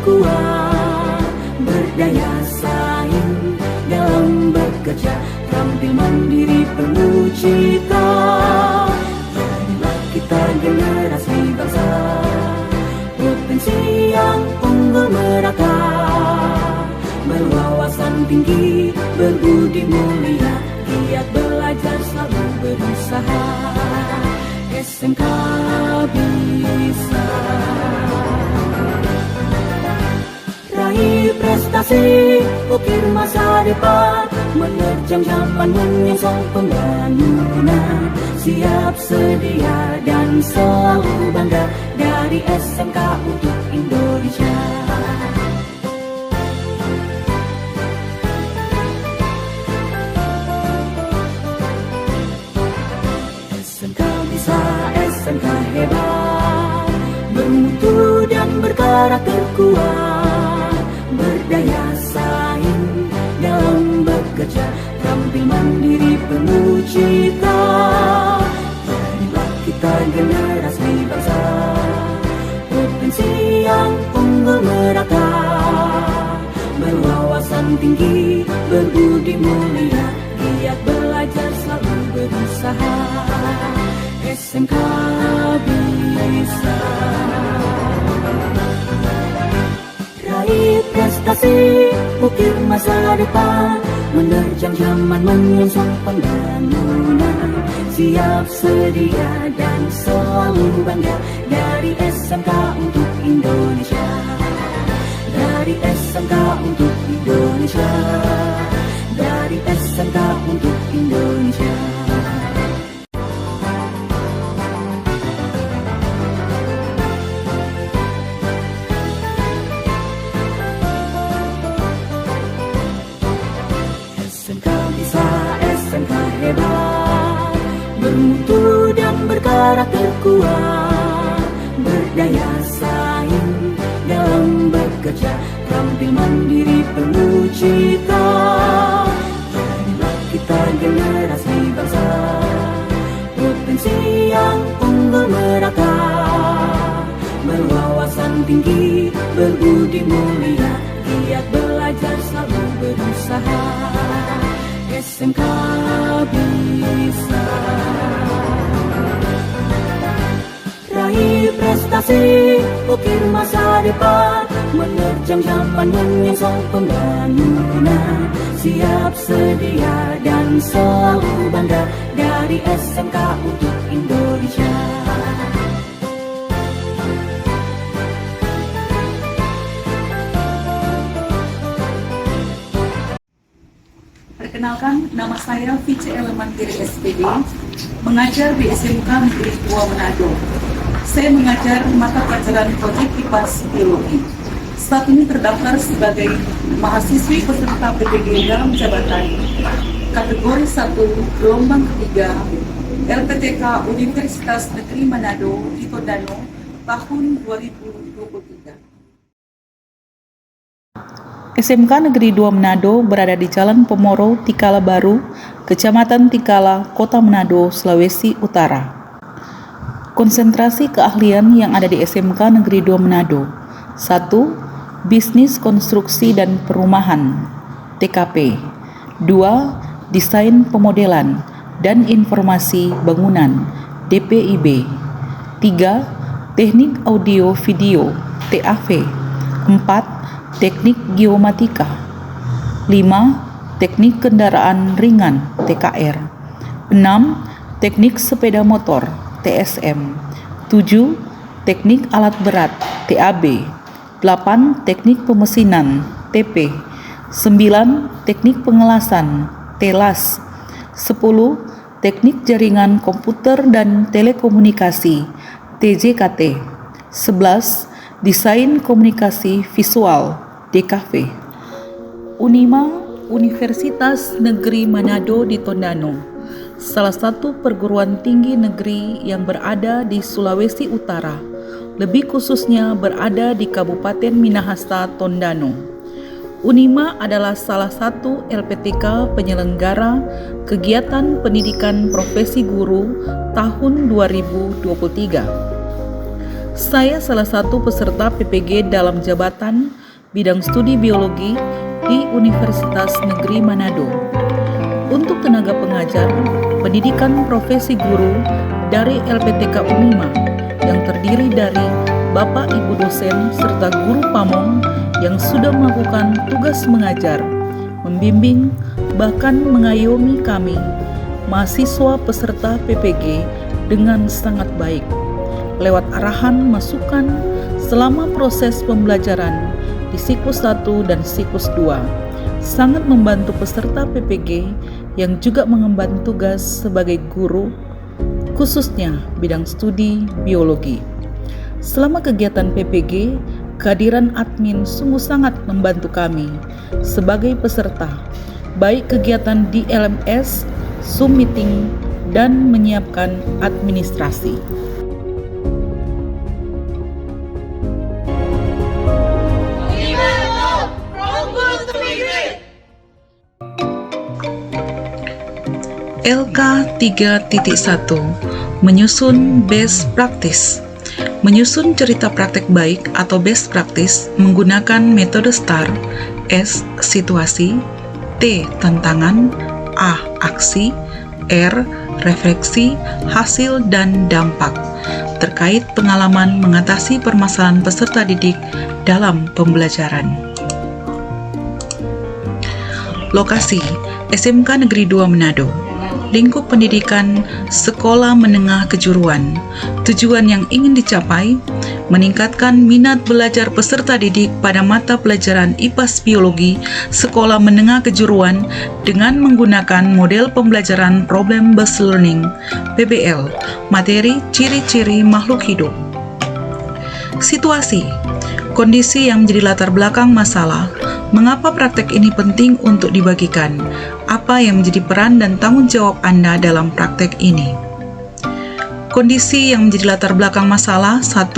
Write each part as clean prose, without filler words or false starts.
terkuat, berdaya saing dalam bekerja, tampil mandiri penuh cita. Jadilah kita generasi bangsa, potensi yang unggul merata, berwawasan tinggi, berbudi mulia, giat belajar, selalu berusaha. SMK bisa raih prestasi, ukir masa depan, menerjang zaman menyongsong pembangunan. Siap, sedia, dan selalu bangga, dari SMK untuk Indonesia. SMK bisa, SMK hebat, bermutu dan berkarakter kuat, berdaya saing dalam bekerja, tampil mandiri penuh cita. Jadilah kita generasi bangsa, potensi yang unggul merata, berwawasan tinggi, berbudi mulia, giat belajar, selalu berusaha. SMK bisa raih prestasi, ukir masa depan, menerjang zaman menyongsong pembangunan. Siap, sedia, dan selalu bangga, dari SMK untuk Indonesia. Dari SMK untuk Indonesia. Dari SMK untuk Indonesia. SMK bisa, SMK hebat, bermutu dan berkarakter kuat, berdaya saing dalam bekerja, tampil mandiri penuh cita. Jadilah kita generasi bangsa, potensi yang unggul merata, berwawasan tinggi, berbudi mulia, giat belajar, selalu berusaha. SMK bisa raih prestasi, ukir masa depan, menerjang zaman menyongsong pembangunan. Siap, sedia, dan selalu bangga, dari SMK untuk Indonesia. Perkenalkan, nama saya Vice Elemantiri SPD, mengajar di SMK Negeri 2 Manado. Saya mengajar mata pelajaran proyek IPAS Biologi. Saat ini terdaftar sebagai mahasiswi peserta PPG dalam jabatan kategori 1 gelombang ketiga LPTK Universitas Negeri Manado di Tondano tahun 2023. SMK Negeri 2 Manado berada di Jalan Pomoro, Tikala Baru, Kecamatan Tikala, Kota Manado, Sulawesi Utara. Konsentrasi keahlian yang ada di SMK Negeri 2 Manado. 1. Bisnis konstruksi dan perumahan (TKP). 2. Desain pemodelan dan informasi bangunan (DPIB). 3. Teknik audio video (TAV). 4. Teknik geomatika. 5. Teknik kendaraan ringan (TKR). 6. Teknik sepeda motor (TSM). 7. Teknik alat berat (TAB). 8. Teknik pemesinan (TP). 9. Teknik pengelasan (TELAS). 10. Teknik jaringan komputer dan telekomunikasi (TJKT). 11. Desain komunikasi visual (DKV). Unima, Universitas Negeri Manado di Tondano, salah satu perguruan tinggi negeri yang berada di Sulawesi Utara, lebih khususnya berada di Kabupaten Minahasa, Tondano. Unima adalah salah satu LPTK penyelenggara kegiatan pendidikan profesi guru tahun 2023. Saya salah satu peserta PPG dalam jabatan bidang studi biologi di Universitas Negeri Manado. Untuk tenaga pengajar, pendidikan profesi guru dari LPTK Unima yang terdiri dari Bapak Ibu dosen serta guru pamong yang sudah melakukan tugas mengajar, membimbing, bahkan mengayomi kami, mahasiswa peserta PPG dengan sangat baik, lewat arahan masukan selama proses pembelajaran di siklus 1 dan siklus 2, sangat membantu peserta PPG yang juga mengemban tugas sebagai guru, khususnya bidang studi biologi. Selama kegiatan PPG, kehadiran admin sungguh sangat membantu kami sebagai peserta, baik kegiatan di LMS, Zoom meeting, dan menyiapkan administrasi. LK 3.1 Menyusun Best Practice. Menyusun cerita praktek baik atau best practice menggunakan metode STAR. S. Situasi, T. Tantangan, A. Aksi, R. Refleksi, hasil, dan dampak terkait pengalaman mengatasi permasalahan peserta didik dalam pembelajaran. Lokasi SMK Negeri 2 Manado. Lingkup pendidikan Sekolah Menengah Kejuruan. Tujuan yang ingin dicapai, meningkatkan minat belajar peserta didik pada mata pelajaran IPAS Biologi Sekolah Menengah Kejuruan dengan menggunakan model pembelajaran Problem Based Learning PBL, materi ciri-ciri makhluk hidup. Situasi, kondisi yang menjadi latar belakang masalah. Mengapa praktek ini penting untuk dibagikan? Apa yang menjadi peran dan tanggung jawab Anda dalam praktek ini? Kondisi yang menjadi latar belakang masalah: 1.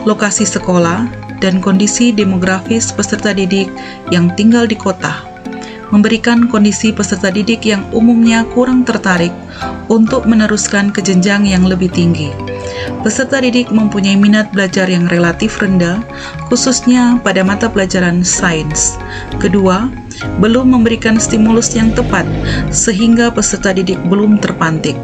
Lokasi sekolah dan kondisi demografis peserta didik yang tinggal di kota, memberikan kondisi peserta didik yang umumnya kurang tertarik untuk meneruskan ke jenjang yang lebih tinggi. Peserta didik mempunyai minat belajar yang relatif rendah, khususnya pada mata pelajaran sains. Kedua, belum memberikan stimulus yang tepat, sehingga peserta didik belum terpantik.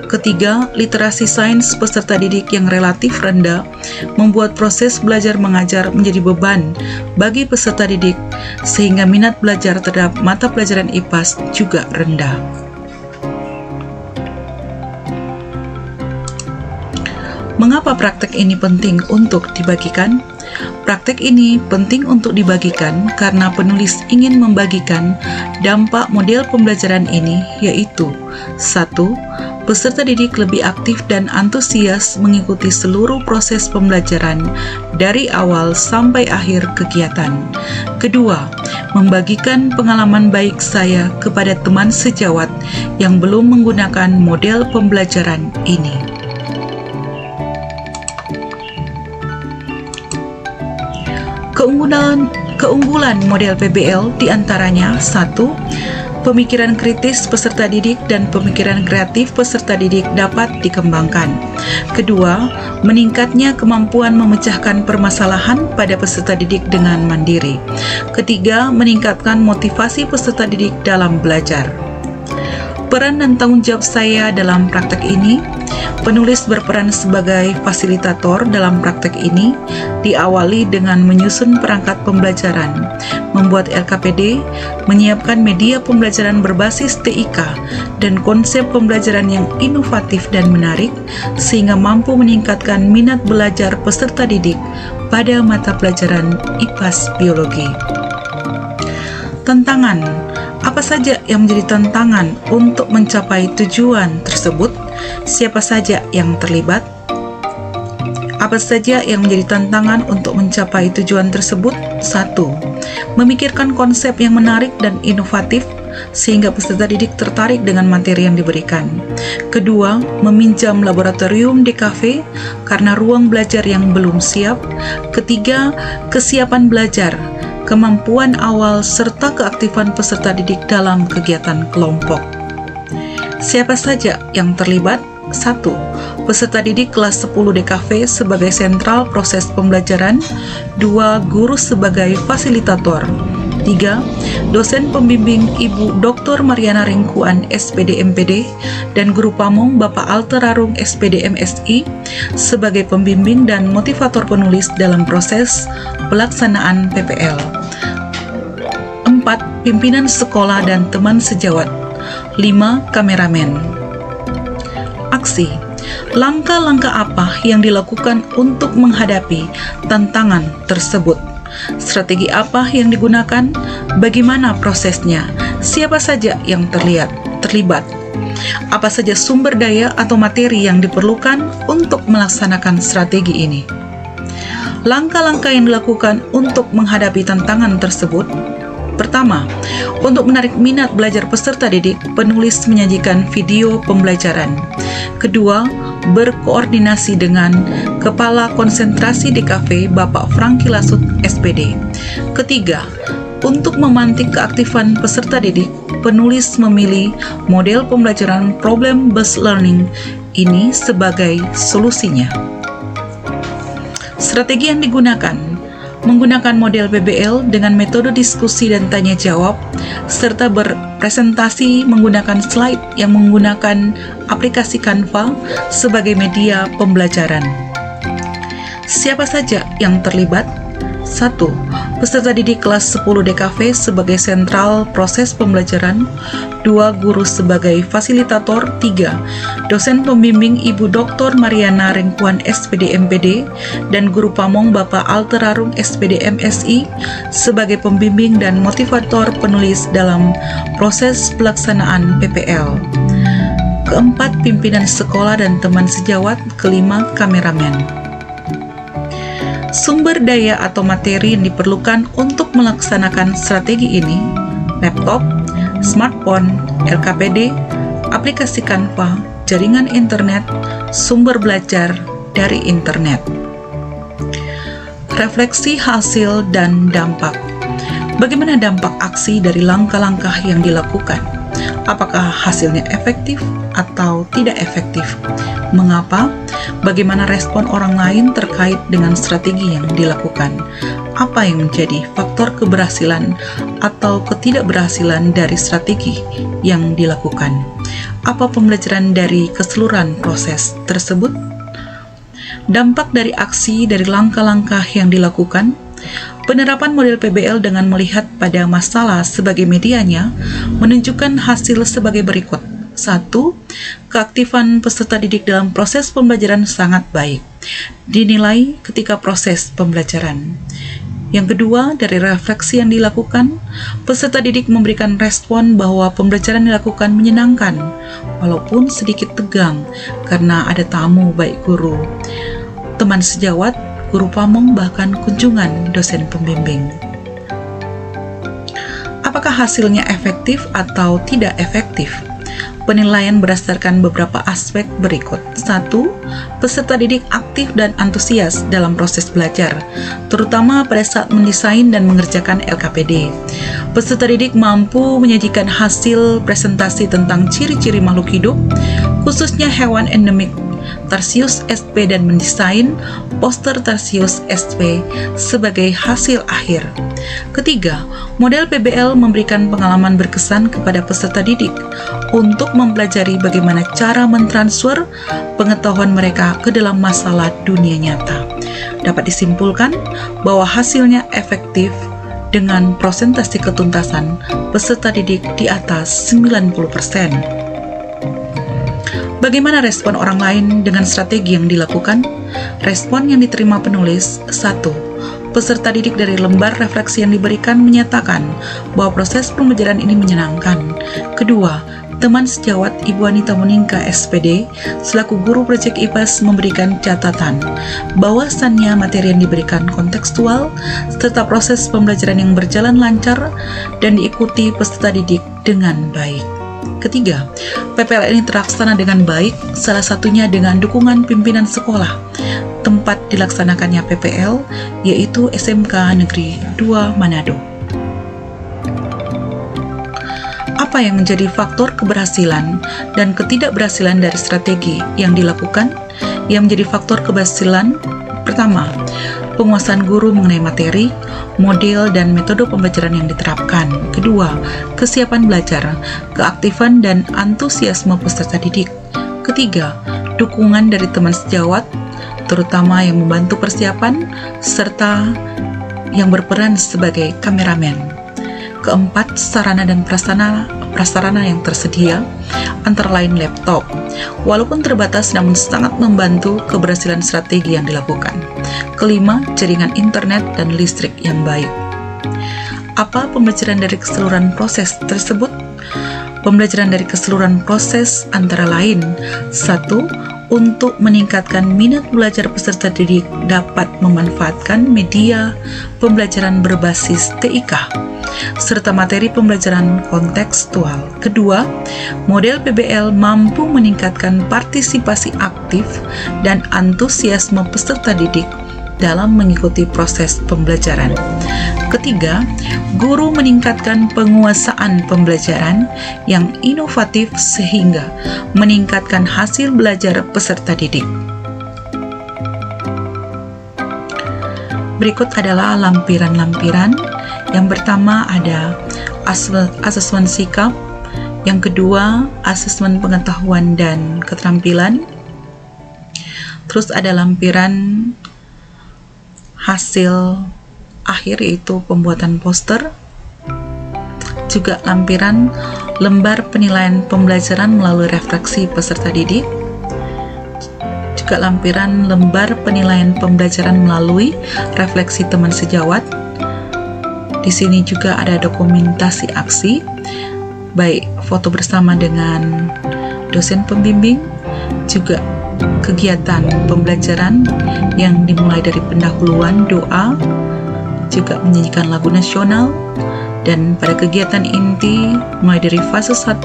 Ketiga, literasi sains peserta didik yang relatif rendah, membuat proses belajar mengajar menjadi beban bagi peserta didik, sehingga minat belajar terhadap mata pelajaran IPAS juga rendah. Mengapa praktek ini penting untuk dibagikan? Praktek ini penting untuk dibagikan karena penulis ingin membagikan dampak model pembelajaran ini, yaitu 1. Peserta didik lebih aktif dan antusias mengikuti seluruh proses pembelajaran dari awal sampai akhir kegiatan. Kedua, membagikan pengalaman baik saya kepada teman sejawat yang belum menggunakan model pembelajaran ini. Keunggulan model PBL diantaranya: 1. Pemikiran kritis peserta didik dan pemikiran kreatif peserta didik dapat dikembangkan. Kedua, meningkatnya kemampuan memecahkan permasalahan pada peserta didik dengan mandiri. Ketiga, meningkatkan motivasi peserta didik dalam belajar. Peran dan tanggung jawab saya dalam praktek ini: penulis berperan sebagai fasilitator dalam praktek ini, diawali dengan menyusun perangkat pembelajaran, membuat LKPD, menyiapkan media pembelajaran berbasis TIK, dan konsep pembelajaran yang inovatif dan menarik, sehingga mampu meningkatkan minat belajar peserta didik pada mata pelajaran IPAS Biologi. Tantangan: apa saja yang menjadi tantangan untuk mencapai tujuan tersebut? Siapa saja yang terlibat? Apa saja yang menjadi tantangan untuk mencapai tujuan tersebut? 1. Memikirkan konsep yang menarik dan inovatif sehingga peserta didik tertarik dengan materi yang diberikan. Kedua, meminjam laboratorium DKV karena ruang belajar yang belum siap. Ketiga, kesiapan belajar, kemampuan awal, serta keaktifan peserta didik dalam kegiatan kelompok. Siapa saja yang terlibat? 1. Peserta didik kelas 10 DKV sebagai sentral proses pembelajaran. 2. Guru sebagai fasilitator. 3. Dosen pembimbing Ibu Dr. Mariana Ringkuan SPD MPD dan Guru Pamong Bapak Alterarung SPD MSI sebagai pembimbing dan motivator penulis dalam proses pelaksanaan PPL. 4. Pimpinan sekolah dan teman sejawat. 5. Kameramen. Aksi. Langkah-langkah apa yang dilakukan untuk menghadapi tantangan tersebut? Strategi apa yang digunakan? Bagaimana prosesnya? Siapa saja yang terlibat? Apa saja sumber daya atau materi yang diperlukan untuk melaksanakan strategi ini? Langkah-langkah yang dilakukan untuk menghadapi tantangan tersebut. Pertama, untuk menarik minat belajar peserta didik, penulis menyajikan video pembelajaran. Kedua, berkoordinasi dengan Kepala Konsentrasi DKV Bapak Franky Lasut SPD. Ketiga, untuk memantik keaktifan peserta didik, penulis memilih model pembelajaran problem-based learning ini sebagai solusinya. Strategi yang digunakan menggunakan model PBL dengan metode diskusi dan tanya jawab, serta berpresentasi menggunakan slide yang menggunakan aplikasi Canva sebagai media pembelajaran. Siapa saja yang terlibat? 1. Peserta didik kelas 10 DKV sebagai sentral proses pembelajaran. 2. Guru sebagai fasilitator. 3. Dosen pembimbing Ibu Dr. Mariana Ringkuan SPD MPD dan Guru Pamong Bapak Alterarung SPD MSI sebagai pembimbing dan motivator penulis dalam proses pelaksanaan PPL. Keempat, pimpinan sekolah dan teman sejawat. Kelima, kameramen. Sumber daya atau materi yang diperlukan untuk melaksanakan strategi ini: laptop, smartphone, LKPD, aplikasi Canva, jaringan internet, sumber belajar dari internet. Refleksi hasil dan dampak. Bagaimana dampak aksi dari langkah-langkah yang dilakukan? Apakah hasilnya efektif atau tidak efektif? Mengapa? Bagaimana respon orang lain terkait dengan strategi yang dilakukan? Apa yang menjadi faktor keberhasilan atau ketidakberhasilan dari strategi yang dilakukan? Apa pembelajaran dari keseluruhan proses tersebut? Dampak dari aksi dari langkah-langkah yang dilakukan. Penerapan model PBL dengan melihat pada masalah sebagai medianya menunjukkan hasil sebagai berikut. 1. Keaktifan peserta didik dalam proses pembelajaran sangat baik, dinilai ketika proses pembelajaran. Yang kedua, dari refleksi yang dilakukan, peserta didik memberikan respon bahwa pembelajaran dilakukan menyenangkan, walaupun sedikit tegang karena ada tamu baik guru, teman sejawat, guru pamong, bahkan kunjungan dosen pembimbing. Apakah hasilnya efektif atau tidak efektif? Penilaian berdasarkan beberapa aspek berikut. 1. Peserta didik aktif dan antusias dalam proses belajar, terutama pada saat mendesain dan mengerjakan LKPD. Peserta didik mampu menyajikan hasil presentasi tentang ciri-ciri makhluk hidup, khususnya hewan endemik Tarsius sp, dan mendesain poster Tarsius sp sebagai hasil akhir. Ketiga, model PBL memberikan pengalaman berkesan kepada peserta didik untuk mempelajari bagaimana cara mentransfer pengetahuan mereka ke dalam masalah dunia nyata. Dapat disimpulkan bahwa hasilnya efektif dengan persentase ketuntasan peserta didik di atas 90%. Bagaimana respon orang lain dengan strategi yang dilakukan? Respon yang diterima penulis. 1. Peserta didik dari lembar refleksi yang diberikan menyatakan bahwa proses pembelajaran ini menyenangkan. Kedua, teman sejawat Ibu Anita Muningka SPD selaku guru proyek IPAS memberikan catatan bahwasannya materi yang diberikan kontekstual serta proses pembelajaran yang berjalan lancar dan diikuti peserta didik dengan baik. Ketiga, PPL ini terlaksana dengan baik, salah satunya dengan dukungan pimpinan sekolah tempat dilaksanakannya PPL, yaitu SMK Negeri 2 Manado. Apa Apa yang menjadi faktor keberhasilan dan ketidakberhasilan dari strategi yang dilakukan? Yang menjadi faktor keberhasilan pertama, penguasaan guru mengenai materi, model, dan metode pembelajaran yang diterapkan. Kedua, kesiapan belajar, keaktifan dan antusiasme peserta didik. Ketiga, dukungan dari teman sejawat, terutama yang membantu persiapan, serta yang berperan sebagai kameramen. Keempat, sarana dan prasarana yang tersedia, antara lain laptop. Walaupun terbatas namun sangat membantu keberhasilan strategi yang dilakukan. Kelima, jaringan internet dan listrik yang baik. Apa pembelajaran dari keseluruhan proses tersebut? Pembelajaran dari keseluruhan proses antara lain: 1. Untuk meningkatkan minat belajar peserta didik dapat memanfaatkan media pembelajaran berbasis TIK serta materi pembelajaran kontekstual. Kedua, model PBL mampu meningkatkan partisipasi aktif dan antusiasme peserta didik dalam mengikuti proses pembelajaran. Ketiga, guru meningkatkan penguasaan pembelajaran yang inovatif sehingga meningkatkan hasil belajar peserta didik. Berikut adalah lampiran-lampiran. Yang pertama ada asesmen sikap, yang kedua asesmen pengetahuan dan keterampilan, terus ada lampiran hasil akhir yaitu pembuatan poster, juga lampiran lembar penilaian pembelajaran melalui refleksi peserta didik, juga lampiran lembar penilaian pembelajaran melalui refleksi teman sejawat. Di sini juga ada dokumentasi aksi, baik foto bersama dengan dosen pembimbing, juga kegiatan pembelajaran yang dimulai dari pendahuluan doa, juga menyanyikan lagu nasional, dan pada kegiatan inti mulai dari fase 1,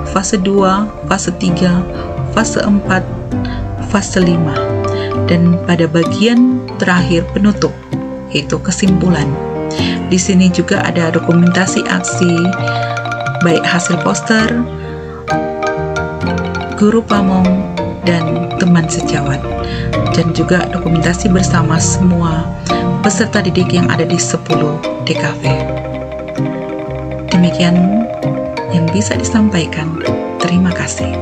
fase 2, fase 3, fase 4, fase 5, dan pada bagian terakhir penutup yaitu kesimpulan. Di sini juga ada dokumentasi aksi, baik hasil poster, guru pamong, dan teman sejawat, dan juga dokumentasi bersama semua peserta didik yang ada di 10 DKV. Demikian yang bisa disampaikan. Terima kasih.